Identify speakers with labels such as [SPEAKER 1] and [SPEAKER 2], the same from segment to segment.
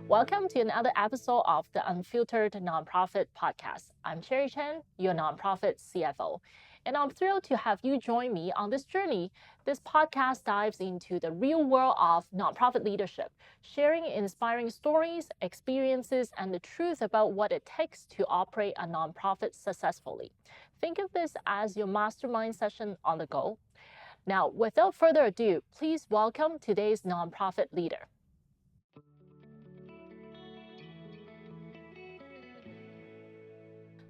[SPEAKER 1] Welcome to another episode of the Unfiltered Nonprofit Podcast. I'm Sherry Chen, your nonprofit CFO, and I'm thrilled to have you join me on this journey. This podcast dives into the real world of nonprofit leadership, sharing inspiring stories, experiences, and the truth about what it takes to operate a nonprofit successfully. Think of this as your mastermind session on the go. Now, without further ado, please welcome today's nonprofit leader.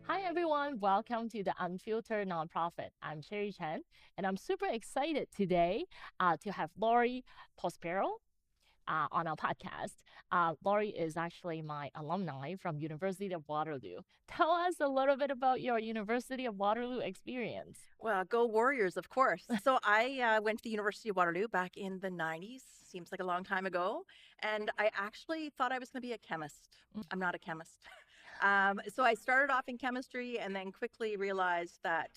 [SPEAKER 1] Hi, everyone. Welcome to the Unfiltered Nonprofit. I'm Sherry Chen, and I'm super excited today to have Lori Prospero on our podcast. Lori is actually my alumni from University of Waterloo. Tell us a little bit about your University of Waterloo experience.
[SPEAKER 2] Well, go Warriors, of course. So I went to the University of Waterloo back in the 90s, seems like a long time ago. And I actually thought I was going to be a chemist. I'm not a chemist. So I started off in chemistry and then quickly realized that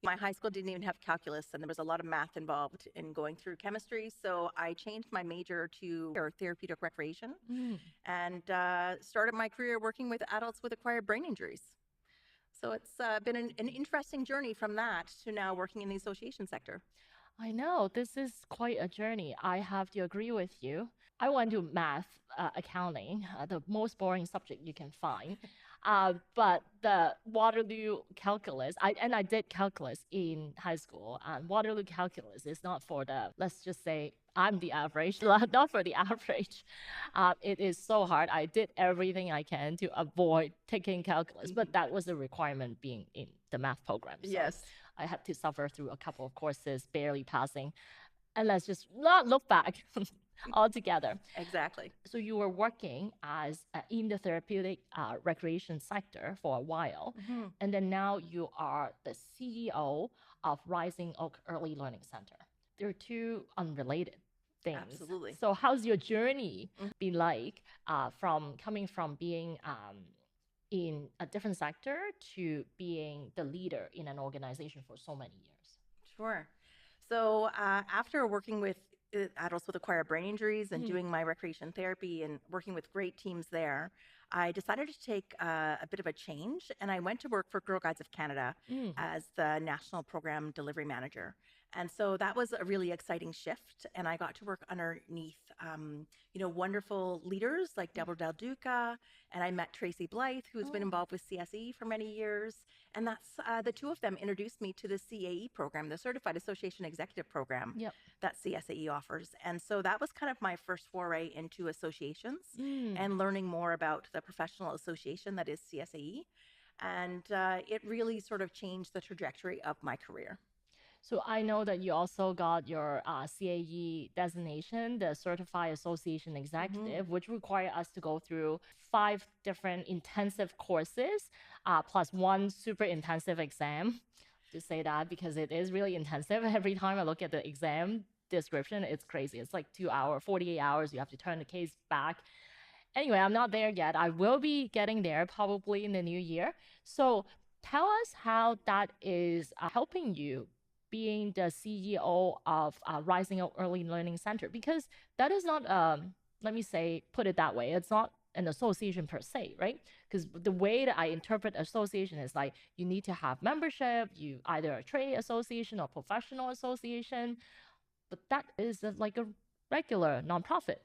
[SPEAKER 2] my high school didn't even have calculus and there was a lot of math involved in going through chemistry. So I changed my major to therapeutic recreation and started my career working with adults with acquired brain injuries. So it's been an interesting journey from that to now working in the association sector.
[SPEAKER 1] I know this is quite a journey. I have to agree with you. I went to math, accounting, the most boring subject you can find. But the Waterloo calculus, I did calculus in high school, and Waterloo calculus is not for the, let's just say, I'm the average, not for the average. It is so hard. I did everything I can to avoid taking calculus, but that was a requirement being in the math program. So
[SPEAKER 2] Yes.
[SPEAKER 1] I had to suffer through a couple of courses, barely passing. And let's just not look back altogether.
[SPEAKER 2] Exactly.
[SPEAKER 1] So you were working as in the therapeutic recreation sector for a while, and then now you are the CEO of Rising Oak Early Learning Center. They're two unrelated things.
[SPEAKER 2] Absolutely.
[SPEAKER 1] So how's your journey been like from coming from being in a different sector to being the leader in an organization for so many years?
[SPEAKER 2] Sure. So after working with adults with acquired brain injuries and doing my recreation therapy and working with great teams there, I decided to take a bit of a change and I went to work for Girl Guides of Canada as the National Program Delivery Manager. And so that was a really exciting shift. And I got to work underneath, wonderful leaders like Deborah Del Duca. And I met Tracy Blythe, who's been involved with CSAE for many years. And that's the two of them introduced me to the CAE program, the Certified Association Executive Program that CSAE offers. And so that was kind of my first foray into associations and learning more about the professional association that is CSAE. And it really sort of changed the trajectory of my career.
[SPEAKER 1] So I know that you also got your CAE designation, the Certified Association Executive, which require us to go through 5 different intensive courses, plus one super intensive exam. To say that because it is really intensive. Every time I look at the exam description, it's crazy. It's like 2 hours, 48 hours. You have to turn the case back. Anyway, I'm not there yet. I will be getting there probably in the new year. So tell us how that is helping you being the CEO of Rising Up Early Learning Center, because that is not, let me say, put it that way, it's not an association per se, right? Because the way that I interpret association is like you need to have membership, you either a trade association or professional association, but that is like a regular nonprofit.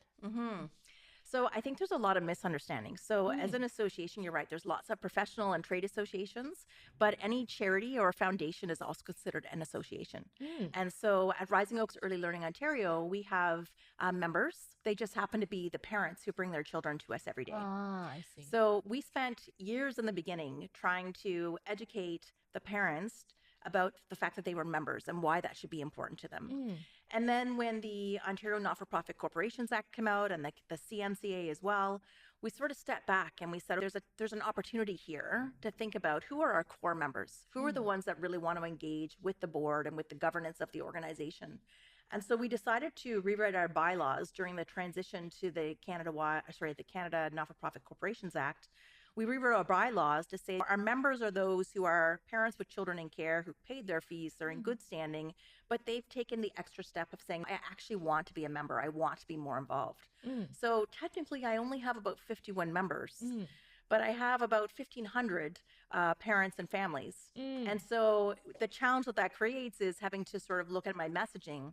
[SPEAKER 2] So I think there's a lot of misunderstandings. So as an association, you're right, there's lots of professional and trade associations, but any charity or foundation is also considered an association. And so at Rising Oaks Early Learning Ontario, we have members. They just happen to be the parents who bring their children to us every day.
[SPEAKER 1] I see.
[SPEAKER 2] So we spent years in the beginning trying to educate the parents about the fact that they were members and why that should be important to them. And then when the Ontario Not-for-Profit Corporations Act came out and the CMCA as well, we sort of stepped back and we said there's an opportunity here to think about who are our core members, who are the ones that really want to engage with the board and with the governance of the organization. And so we decided to rewrite our bylaws during the transition to the Canada Not-for-Profit Corporations Act, we rewrote our bylaws to say our members are those who are parents with children in care who paid their fees, they're in good standing, but they've taken the extra step of saying, I actually want to be a member. I want to be more involved. So technically, I only have about 51 members, but I have about 1,500 parents and families. And so the challenge that creates is having to sort of look at my messaging.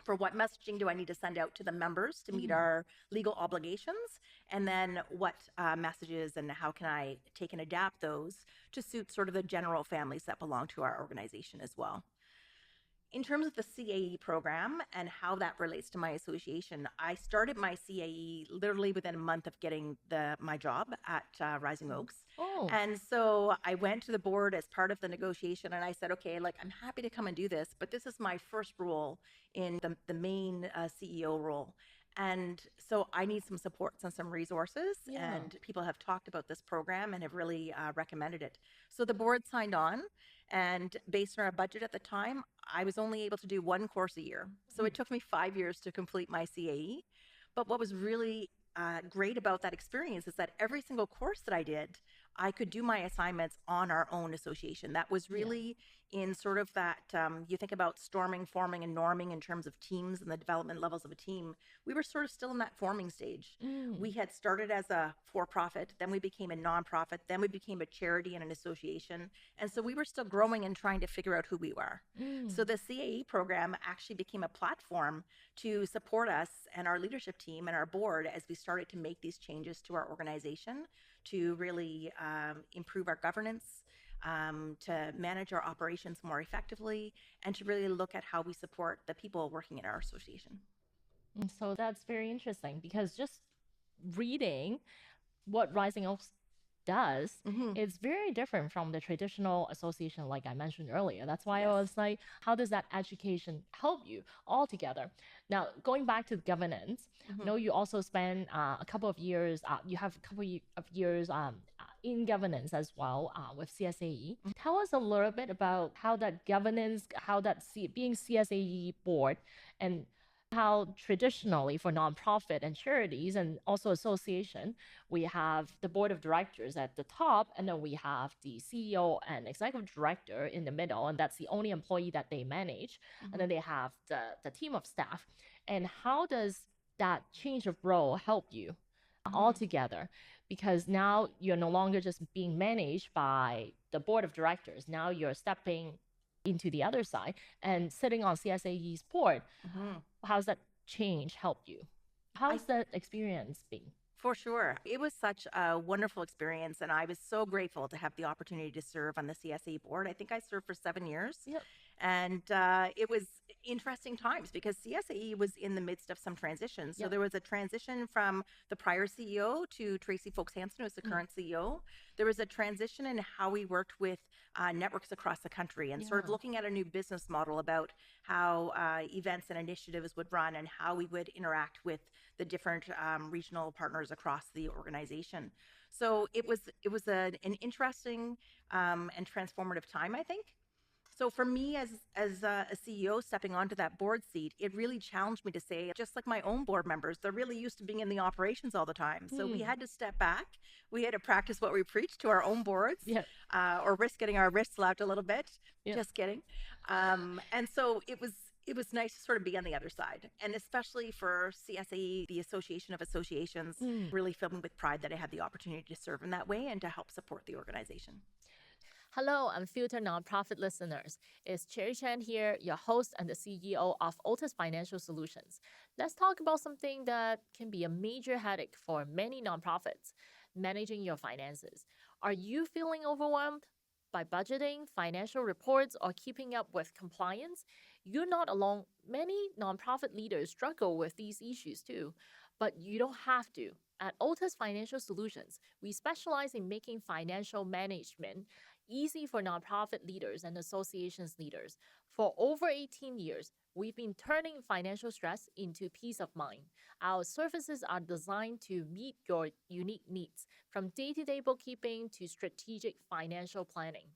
[SPEAKER 2] For what messaging do I need to send out to the members to meet our legal obligations? And then what messages and how can I take and adapt those to suit sort of the general families that belong to our organization as well? In terms of the CAE program and how that relates to my association, I started my CAE literally within a month of getting my job at Rising Oaks. And so I went to the board as part of the negotiation and I said, okay, like I'm happy to come and do this, but this is my first role in the main CEO role. And so I need some supports and some resources. And people have talked about this program and have really recommended it. So the board signed on. And based on our budget at the time, I was only able to do one course a year. So it took me 5 years to complete my CAE. But what was really great about that experience is that every single course that I did, I could do my assignments on our own association. That was really in sort of that, you think about storming, forming, and norming in terms of teams and the development levels of a team. We were sort of still in that forming stage. We had started as a for-profit, then we became a nonprofit, then we became a charity and an association. And so we were still growing and trying to figure out who we were. So the CAE program actually became a platform to support us and our leadership team and our board as we started to make these changes to our organization to really improve our governance, to manage our operations more effectively, and to really look at how we support the people working in our association.
[SPEAKER 1] So that's very interesting because just reading what Rising Oaks does, it's very different from the traditional association, like I mentioned earlier. That's why I was like, how does that education help you altogether? Now, going back to governance, I know you also spend a couple of years, you have a couple of years in governance as well with CSAE. Tell us a little bit about how that governance, how that being CSAE board, and how traditionally for nonprofit and charities and also association, we have the board of directors at the top, and then we have the CEO and executive director in the middle, and that's the only employee that they manage. And then they have the team of staff. And how does that change of role help you altogether? Because now you're no longer just being managed by the board of directors. Now you're stepping into the other side and sitting on CSAE's board. How's that change help you? How's that experience been?
[SPEAKER 2] For sure. It was such a wonderful experience, and I was so grateful to have the opportunity to serve on the CSAE board. I think I served for 7 years. And it was interesting times because CSAE was in the midst of some transitions. So there was a transition from the prior CEO to Tracy Folks Hansen, who's the current CEO. There was a transition in how we worked with networks across the country and sort of looking at a new business model about how events and initiatives would run and how we would interact with the different regional partners across the organization. So it was an interesting and transformative time, I think. So for me as a CEO stepping onto that board seat, it really challenged me to say, just like my own board members, they're really used to being in the operations all the time. So we had to step back. We had to practice what we preach to our own boards or risk getting our wrists slapped a little bit. Just kidding. And so it was nice to sort of be on the other side. And especially for CSAE, the Association of Associations, really filled me with pride that I had the opportunity to serve in that way and to help support the organization.
[SPEAKER 1] Hello, Unfiltered Nonprofit listeners. It's Cherry Chan here, your host and the CEO of Otis Financial Solutions. Let's talk about something that can be a major headache for many nonprofits, managing your finances. Are you feeling overwhelmed by budgeting, financial reports, or keeping up with compliance? You're not alone. Many nonprofit leaders struggle with these issues too, but you don't have to. At Otis Financial Solutions, we specialize in making financial management easy for nonprofit leaders and associations leaders. For over 18 years, we've been turning financial stress into peace of mind. Our services are designed to meet your unique needs, from day-to-day bookkeeping to strategic financial planning.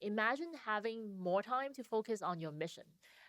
[SPEAKER 1] Imagine having more time to focus on your mission,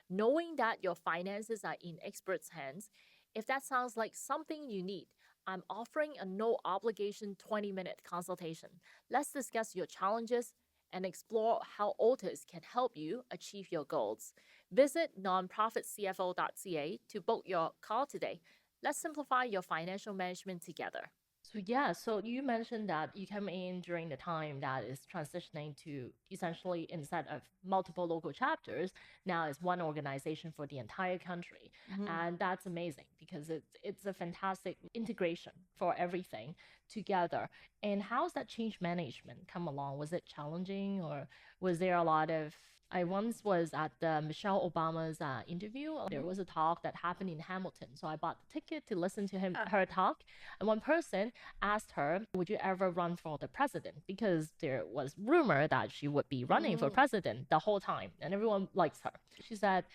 [SPEAKER 1] knowing that your finances are in experts' hands. If that sounds like something you need, I'm offering a no obligation 20-minute consultation. Let's discuss your challenges and explore how Otis can help you achieve your goals. Visit nonprofitcfo.ca to book your call today. Let's simplify your financial management together. So yeah, so you mentioned that you came in during the time that is transitioning to essentially instead of multiple local chapters, now it's one organization for the entire country. And that's amazing because it's a fantastic integration for everything together. And how's that change management come along? Was it challenging or was there a lot of I once was at the Michelle Obama's interview. There was a talk that happened in Hamilton, so I bought the ticket to listen to her talk. And one person asked her, "Would you ever run for the president?" Because there was rumor that she would be running for president the whole time, and everyone likes her. She said,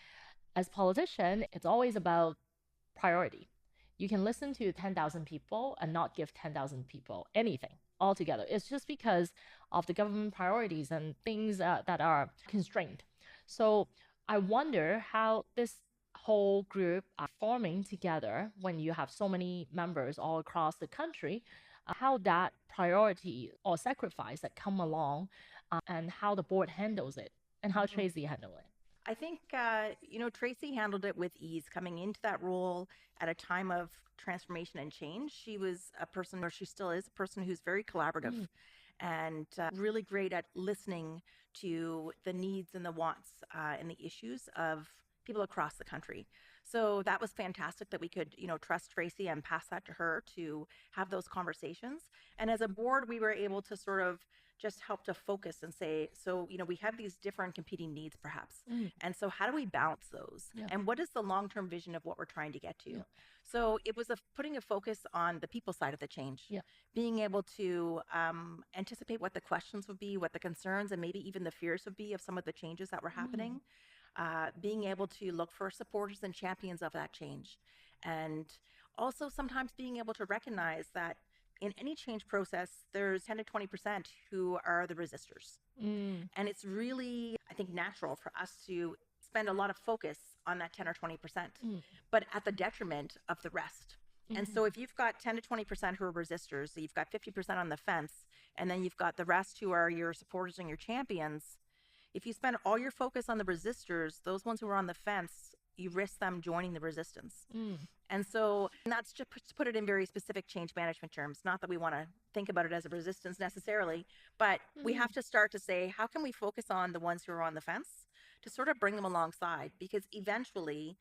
[SPEAKER 1] "As a politician, it's always about priority. You can listen to 10,000 people and not give 10,000 people anything altogether. It's just because of the government priorities and things that are constrained." So I wonder how this whole group are forming together when you have so many members all across the country, how that priority or sacrifice that come along and how the board handles it and how Tracy handled it.
[SPEAKER 2] I think, Tracy handled it with ease coming into that role at a time of transformation and change. She was a person, or she still is, a person who's very collaborative and really great at listening to the needs and the wants and the issues of people across the country. So that was fantastic that we could, trust Tracy and pass that to her to have those conversations. And as a board, we were able to sort of just help to focus and say, so, we have these different competing needs perhaps. And so how do we balance those?
[SPEAKER 1] Yeah.
[SPEAKER 2] And what is the long-term vision of what we're trying to get to?
[SPEAKER 1] Yeah.
[SPEAKER 2] So it was putting a focus on the people side of the change, being able to anticipate what the questions would be, what the concerns and maybe even the fears would be of some of the changes that were happening. Being able to look for supporters and champions of that change. And also sometimes being able to recognize that in any change process, there's 10 to 20% who are the resistors. And it's really, I think, natural for us to spend a lot of focus on that 10 or 20%, but at the detriment of the rest. And so if you've got 10 to 20% who are resistors, so you've got 50% on the fence, and then you've got the rest who are your supporters and your champions, if you spend all your focus on the resistors, those ones who are on the fence, you risk them joining the resistance. And so that's just to put it in very specific change management terms. Not that we want to think about it as a resistance necessarily, but we have to start to say, how can we focus on the ones who are on the fence to sort of bring them alongside? Because eventually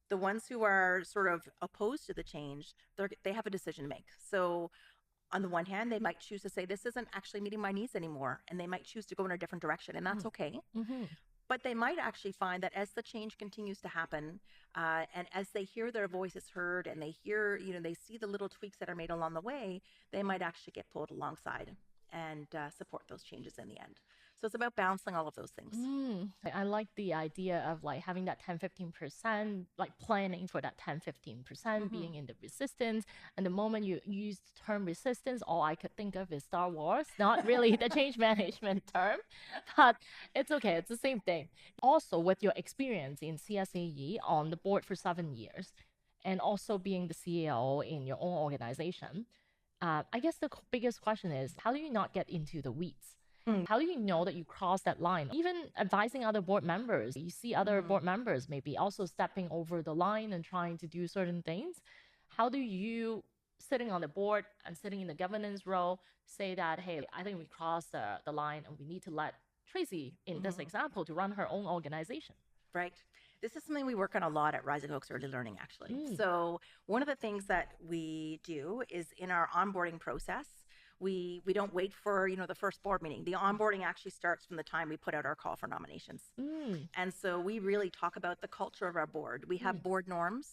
[SPEAKER 2] the ones who are sort of opposed to the change, they have a decision to make. So on the one hand, they might choose to say, this isn't actually meeting my needs anymore. And they might choose to go in a different direction. And that's okay. But they might actually find that as the change continues to happen, and as they hear their voices heard and they hear, they see the little tweaks that are made along the way, they might actually get pulled alongside and support those changes in the end. So it's about balancing all of those things.
[SPEAKER 1] I like the idea of like having that 10-15%, like planning for that 10-15%, being in the resistance. And the moment you use the term resistance, all I could think of is Star Wars, not really the change management term, but it's okay. It's the same thing. Also, with your experience in CSAE on the board for 7 years, and also being the CEO in your own organization, I guess the biggest question is, how do you not get into the weeds? How do you know that you cross that line? Even advising other board members, you see other board members maybe also stepping over the line and trying to do certain things. How do you, sitting on the board and sitting in the governance role, say that, hey, I think we crossed the line and we need to let Tracy, in this example, to run her own organization?
[SPEAKER 2] Right. This is something we work on a lot at Rising Oaks Early Learning, actually. So one of the things that we do is in our onboarding process, we don't wait for, the first board meeting. The onboarding actually starts from the time we put out our call for nominations. And so we really talk about the culture of our board. We have board norms,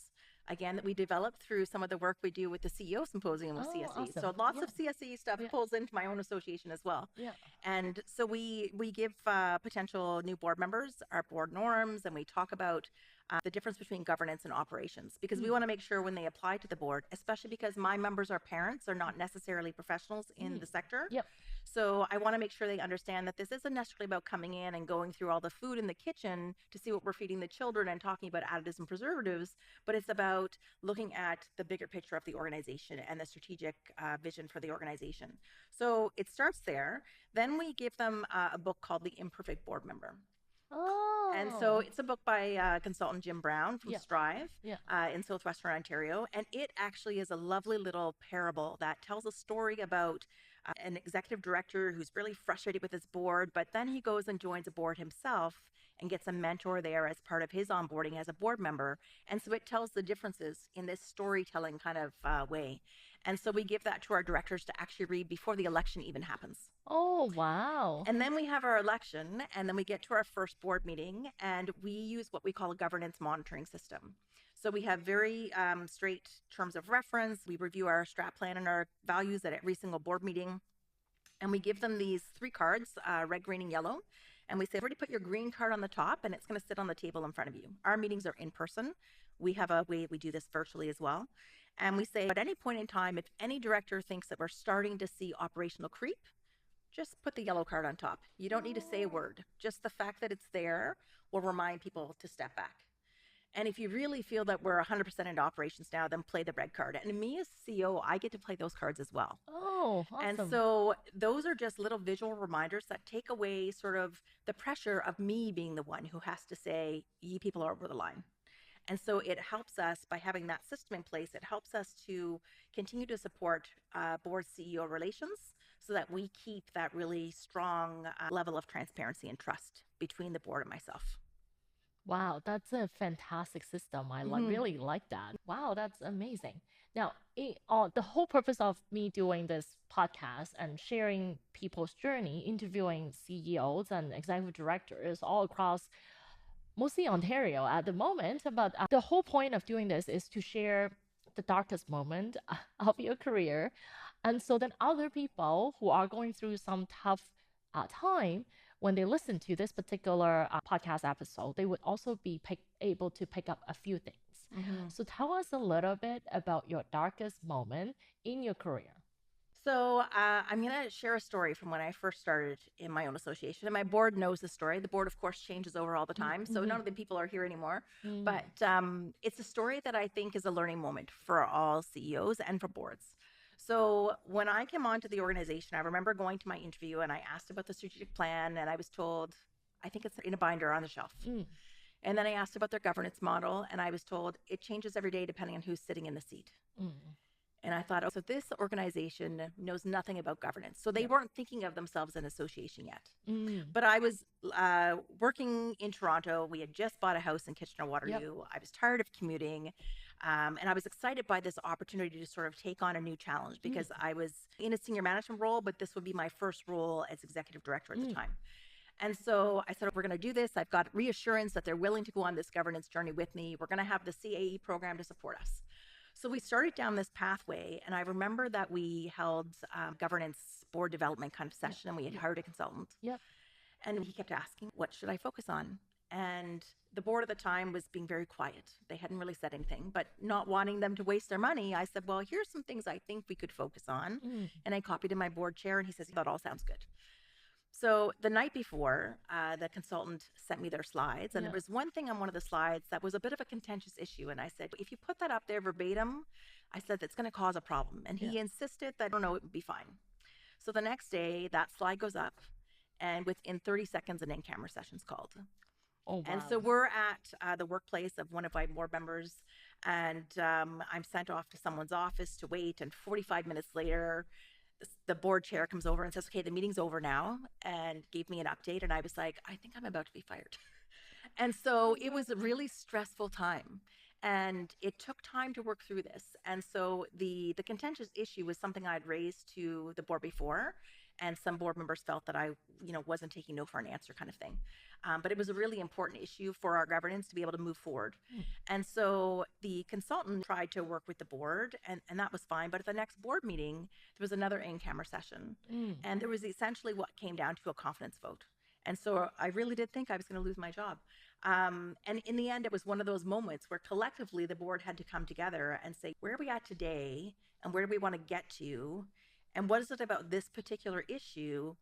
[SPEAKER 2] again, that we develop through some of the work we do with the CEO Symposium with CSE.
[SPEAKER 1] Awesome.
[SPEAKER 2] So lots of CSE stuff pulls into my own association as well. And so we give potential new board members our board norms, and we talk about the difference between governance and operations, because we want to make sure when they apply to the board, especially because my members are parents, are not necessarily professionals in the sector. So I want to make sure they understand that this isn't necessarily about coming in and going through all the food in the kitchen to see what we're feeding the children and talking about additives and preservatives, but it's about looking at the bigger picture of the organization and the strategic vision for the organization. So it starts there. Then we give them a book called The Imperfect Board Member. And so
[SPEAKER 1] Oh,
[SPEAKER 2] it's a book by consultant Jim Brown from
[SPEAKER 1] yeah,
[SPEAKER 2] Strive
[SPEAKER 1] yeah.
[SPEAKER 2] in Southwestern Ontario. And it actually is a lovely little parable that tells a story about an executive director who's really frustrated with his board, but then he goes and joins a board himself and gets a mentor there as part of his onboarding as a board member. And so it tells the differences in this storytelling kind of way. And so we give that to our directors to actually read before the election even happens.
[SPEAKER 1] Oh, wow.
[SPEAKER 2] And then we have our election, and then we get to our first board meeting, and we use what we call a governance monitoring system. So we have very straight terms of reference. We review our strat plan and our values at every single board meeting. And we give them these 3 cards, red, green, and yellow. And we say, already put your green card on the top, and it's going to sit on the table in front of you. Our meetings are in person. We have a way we do this virtually as well. And we say, at any point in time, if any director thinks that we're starting to see operational creep, just put the yellow card on top. You don't need to say a word. Just the fact that it's there will remind people to step back. And if you really feel that we're 100% into operations now, then play the red card. And me as CEO, I get to play those cards as well.
[SPEAKER 1] Oh,
[SPEAKER 2] And
[SPEAKER 1] awesome.
[SPEAKER 2] so those are just little visual reminders that take away sort of the pressure of me being the one who has to say, ye people are over the line. And so it helps us by having that system in place. It helps us to continue to support board CEO relations so that we keep that really strong level of transparency and trust between the board and myself.
[SPEAKER 1] Wow, that's a fantastic system. I really like that. Wow, that's amazing. Now, the whole purpose of me doing this podcast and sharing people's journey, interviewing CEOs and executive directors all across mostly Ontario at the moment, but the whole point of doing this is to share the darkest moment of your career. And so then other people who are going through some tough time, when they listen to this particular podcast episode, they would also be able to pick up a few things. So tell us a little bit about your darkest moment in your career.
[SPEAKER 2] So I'm going to share a story from when I first started in my own association. And my board knows the story. The board, of course, changes over all the time. So none of the people are here anymore. But it's a story that I think is a learning moment for all CEOs and for boards. So when I came onto the organization, I remember going to my interview and I asked about the strategic plan. And I was told, I think it's in a binder on the shelf. And then I asked about their governance model. And I was told it changes every day depending on who's sitting in the seat. And I thought, oh, so this organization knows nothing about governance. So they weren't thinking of themselves as an association yet. But I was working in Toronto. We had just bought a house in Kitchener-Waterloo. I was tired of commuting. And I was excited by this opportunity to sort of take on a new challenge because I was in a senior management role, but this would be my first role as executive director at the time. And so I said, we're going to do this. I've got reassurance that they're willing to go on this governance journey with me. We're going to have the CAE program to support us. So we started down this pathway, and I remember that we held governance board development kind of session, and we had hired a consultant. And he kept asking, what should I focus on? And the board at the time was being very quiet. They hadn't really said anything, but not wanting them to waste their money, I said, well, here's some things I think we could focus on. And I copied in my board chair, and he says, that all sounds good. So the night before, the consultant sent me their slides, and there was one thing on one of the slides that was a bit of a contentious issue. And I said, if you put that up there verbatim, I said, that's going to cause a problem. And he insisted that, no, it would be fine. So the next day, that slide goes up, and within 30 seconds, an in-camera session's called.
[SPEAKER 1] Oh, wow.
[SPEAKER 2] And so we're at the workplace of one of my board members, and I'm sent off to someone's office to wait. And 45 minutes later, the board chair comes over and says, okay, the meeting's over now, and gave me an update. And I was like, I think I'm about to be fired. And so it was a really stressful time. And it took time to work through this. And so the contentious issue was something I'd raised to the board before. And some board members felt that I, wasn't taking no for an answer kind of thing. But it was a really important issue for our governance to be able to move forward. And so the consultant tried to work with the board, and that was fine. But at the next board meeting, there was another in-camera session. And there was essentially what came down to a confidence vote. And so I really did think I was going to lose my job. And in the end, it was one of those moments where collectively the board had to come together and say, where are we at today? And where do we want to get to? And what is it about this particular issue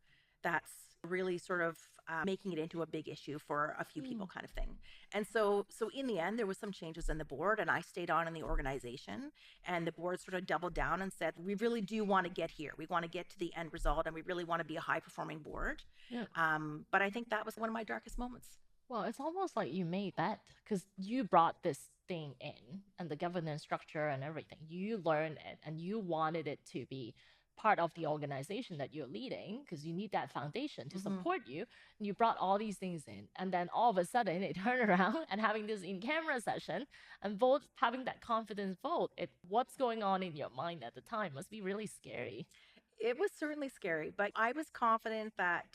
[SPEAKER 2] that's really sort of making it into a big issue for a few people, kind of thing. And so in the end, there was some changes in the board, and I stayed on in the organization, and the board sort of doubled down and said, we really do want to get here. We want to get to the end result, and we really want to be a high performing board.
[SPEAKER 1] Yeah.
[SPEAKER 2] But I think that was one of my darkest moments.
[SPEAKER 1] Well, it's almost like you made that because you brought this thing in and the governance structure and everything. You learned it and you wanted it to be part of the organization that you're leading because you need that foundation to support you. And you brought all these things in, and then all of a sudden it turned around and having this in-camera session and vote, having that confidence vote. What's going on in your mind at the time must be really scary.
[SPEAKER 2] It was certainly scary, but I was confident that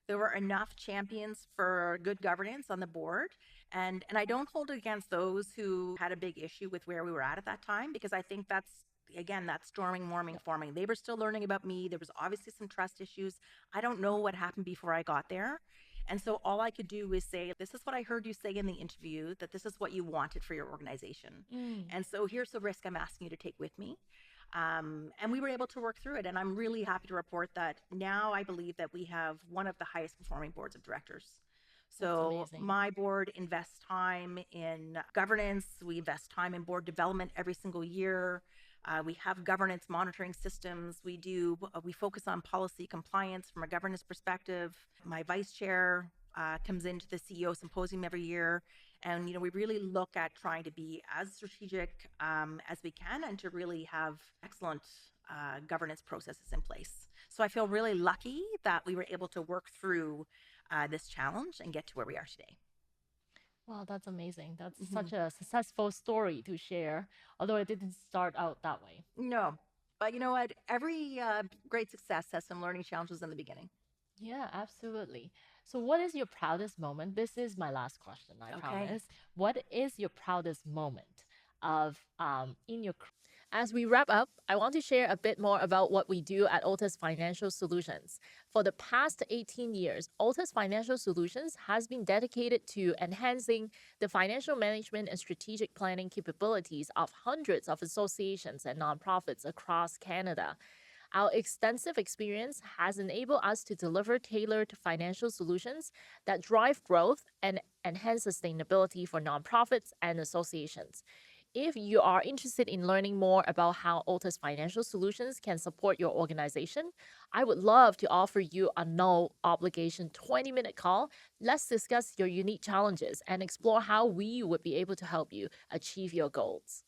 [SPEAKER 2] there were enough champions for good governance on the board. And I don't hold it against those who had a big issue with where we were at that time, because I think that's, again, that storming, warming, forming. They were still learning about me. There was obviously some trust issues. I don't know what happened before I got there. And so all I could do is say, this is what I heard you say in the interview, that this is what you wanted for your organization. And so here's the risk I'm asking you to take with me. And we were able to work through it. And I'm really happy to report that now I believe that we have one of the highest performing boards of directors. So my board invests time in governance. We invest time in board development every single year. We have governance monitoring systems. We focus on policy compliance from a governance perspective. My vice chair comes into the CEO symposium every year. And, we really look at trying to be as strategic as we can and to really have excellent governance processes in place. So I feel really lucky that we were able to work through this challenge and get to where we are today.
[SPEAKER 1] Wow, that's amazing. That's such a successful story to share, although it didn't start out that way.
[SPEAKER 2] No, but you know what? Every great success has some learning challenges in the beginning.
[SPEAKER 1] Yeah, absolutely. So, what is your proudest moment? This is my last question, I promise. What is your proudest moment of in your As we wrap up, I want to share a bit more about what we do at Altus Financial Solutions. For the past 18 years, Altus Financial Solutions has been dedicated to enhancing the financial management and strategic planning capabilities of hundreds of associations and nonprofits across Canada. Our extensive experience has enabled us to deliver tailored financial solutions that drive growth and enhance sustainability for nonprofits and associations. If you are interested in learning more about how Altus Financial Solutions can support your organization, I would love to offer you a no obligation 20-minute call. Let's discuss your unique challenges and explore how we would be able to help you achieve your goals.